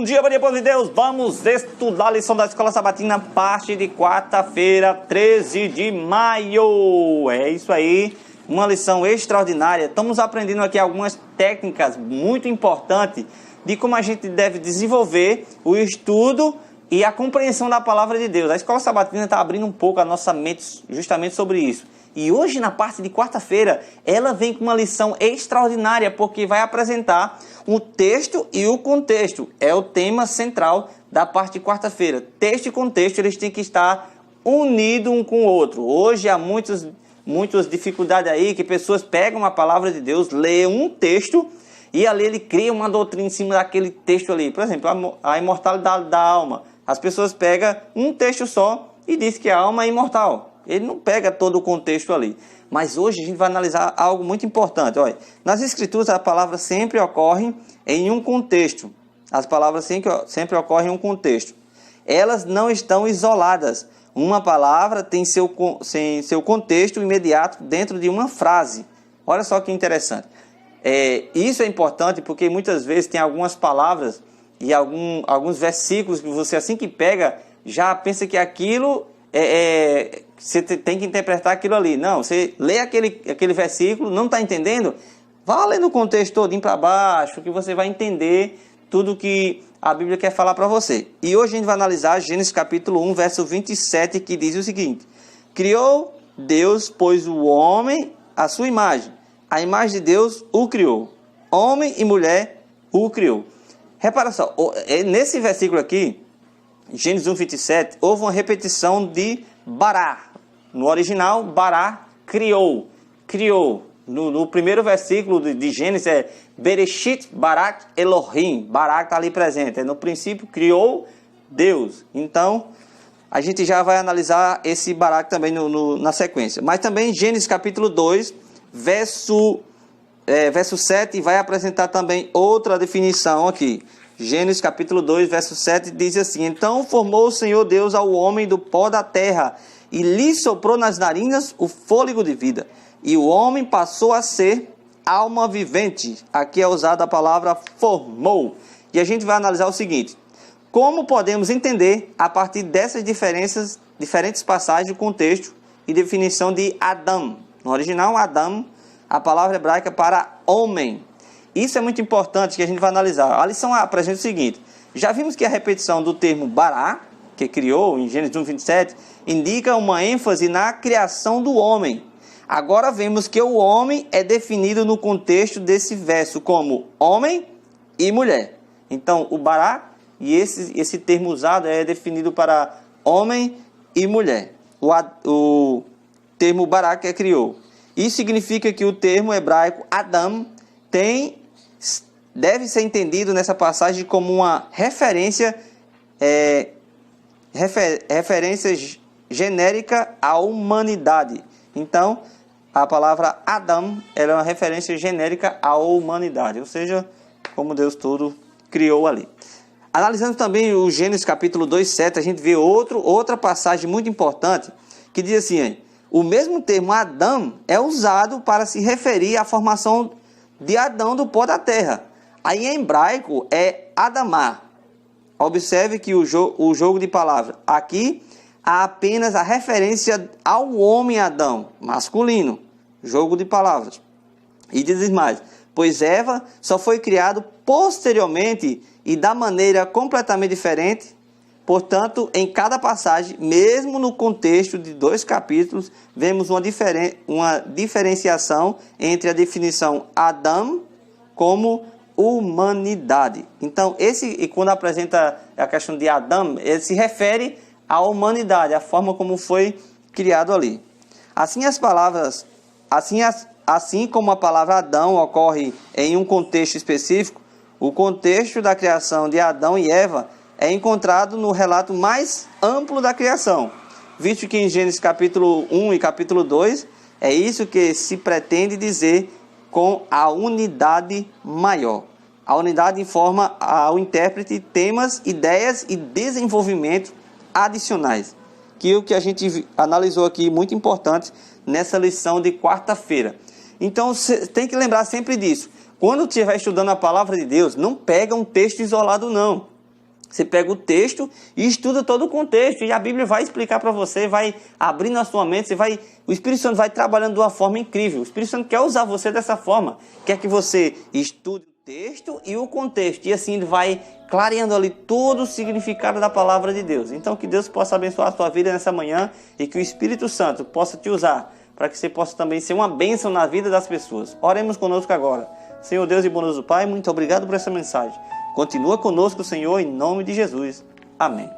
dia, povo de Deus! Vamos estudar a lição da Escola Sabatina, parte de quarta-feira, 13 de maio. É isso aí, uma lição extraordinária. Estamos aprendendo aqui algumas técnicas muito importantes de como a gente deve desenvolver o estudo e a compreensão da palavra de Deus. A Escola Sabatina está abrindo um pouco a nossa mente justamente sobre isso. E hoje, na parte de quarta-feira, ela vem com uma lição extraordinária, porque vai apresentar o texto e o contexto. É o tema central da parte de quarta-feira. Texto e contexto, eles têm que estar unidos um com o outro. Hoje há muitas dificuldades aí, que pessoas pegam a palavra de Deus, leem um texto, e ali ele cria uma doutrina em cima daquele texto ali. Por exemplo, a imortalidade da alma. As pessoas pegam um texto só e dizem que a alma é imortal. Ele não pega todo o contexto ali. Mas hoje a gente vai analisar algo muito importante. Olha, nas Escrituras a palavra sempre ocorre em um contexto. As palavras sempre ocorrem em um contexto. Elas não estão isoladas. Uma palavra tem seu contexto imediato dentro de uma frase. Olha só que interessante. Isso é importante porque muitas vezes tem algumas palavras e alguns versículos que você, assim que pega, já pensa que aquilo você tem que interpretar aquilo ali. Não, você lê aquele versículo, não está entendendo? Vá lendo o contexto todinho para baixo, que você vai entender tudo que a Bíblia quer falar para você. E hoje a gente vai analisar Gênesis capítulo 1, verso 27, que diz o seguinte: criou Deus, pois o homem, a sua imagem. A imagem de Deus o criou. Homem e mulher o criou. Repara só, nesse versículo aqui, Gênesis 1, 27, houve uma repetição de bará. No original, bará criou. No primeiro versículo de Gênesis é Bereshit barak Elohim. Barak está ali presente. No princípio, criou Deus. Então, a gente já vai analisar esse barak também na sequência. Mas também Gênesis capítulo 2, verso 7, vai apresentar também outra definição aqui. Gênesis capítulo 2, verso 7 diz assim: então formou o Senhor Deus ao homem do pó da terra e lhe soprou nas narinas o fôlego de vida. E o homem passou a ser alma vivente. Aqui é usada a palavra formou. E a gente vai analisar o seguinte: como podemos entender a partir dessas diferentes passagens, o contexto e definição de Adão. No original, Adão, a palavra hebraica para homem. Isso é muito importante que a gente vai analisar. A lição apresenta o seguinte: já vimos que a repetição do termo bará, que criou em Gênesis 1, 27, indica uma ênfase na criação do homem. Agora vemos que o homem é definido no contexto desse verso como homem e mulher. Então, o bará e esse termo usado é definido para homem e mulher. O termo bará que criou. Isso significa que o termo hebraico Adão deve ser entendido nessa passagem como uma referência genérica à humanidade. Então, a palavra Adão é uma referência genérica à humanidade, ou seja, como Deus todo criou ali. Analisando também o Gênesis capítulo 2, 7, a gente vê outra passagem muito importante que diz assim: o mesmo termo Adão é usado para se referir à formação de Adão do pó da terra. Aí em hebraico é Adamá. Observe que o jogo de palavras. Aqui há apenas a referência ao homem Adão, masculino. Jogo de palavras. E diz mais: pois Eva só foi criado posteriormente e da maneira completamente diferente. Portanto, em cada passagem, mesmo no contexto de 2 capítulos, vemos uma diferenciação entre a definição Adão como humanidade. Então, quando apresenta a questão de Adão, ele se refere à humanidade, à forma como foi criado ali. Assim como a palavra Adão ocorre em um contexto específico, o contexto da criação de Adão e Eva é encontrado no relato mais amplo da criação, visto que em Gênesis capítulo 1 e capítulo 2 é isso que se pretende dizer com a unidade maior. A unidade informa ao intérprete temas, ideias e desenvolvimento adicionais, que é o que a gente analisou aqui, muito importante nessa lição de quarta-feira. Então, você tem que lembrar sempre disso. Quando estiver estudando a palavra de Deus, não pega um texto isolado, não. Você pega o texto e estuda todo o contexto. E a Bíblia vai explicar para você, vai abrindo a sua mente. O Espírito Santo vai trabalhando de uma forma incrível. O Espírito Santo quer usar você dessa forma. Quer que você estude o texto e o contexto. E assim ele vai clareando ali todo o significado da palavra de Deus. Então que Deus possa abençoar a sua vida nessa manhã. E que o Espírito Santo possa te usar para que você possa também ser uma bênção na vida das pessoas. Oremos conosco agora. Senhor Deus e bondoso Pai, muito obrigado por essa mensagem. Continua conosco, Senhor, em nome de Jesus. Amém.